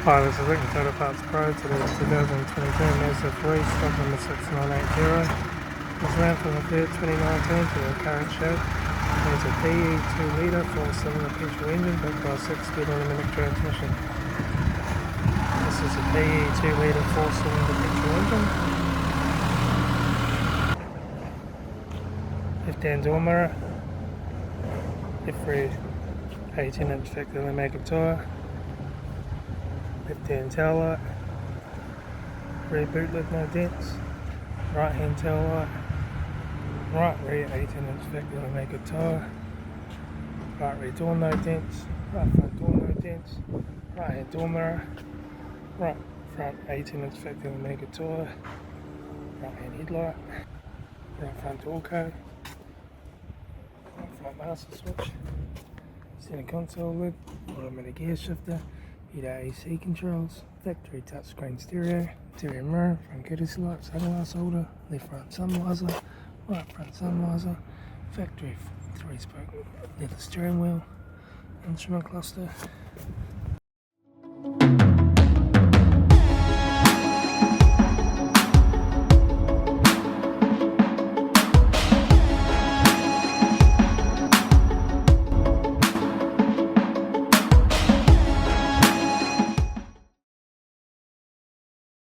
Hi, this is Lincoln Total Parts Pro. Today's 2022 Mazda 3, stock number 6980. It's ran from the 3rd 2019 to the current show. It's a PE 2-litre 4-cylinder petrol engine backed by a 6-speed automatic transmission. This is a PE 2-litre 4-cylinder petrol engine. Left-hand door mirror. Every 18-inch factory make a tyre. Left-hand taillight, rear boot lid no dents, right-hand taillight, right rear 18-inch factory make a tyre, right rear door no dents, right front door no dents, right-hand door mirror, right front 18-inch factory make a tyre, right-hand headlight, right front door code, right front master switch, center console lid, automatic gear shifter, heater AC controls, factory touchscreen stereo, interior mirror, front courtesy light, sunglass holder, left front sun visor, right front sun visor, factory 3-spoke leather steering wheel, instrument cluster,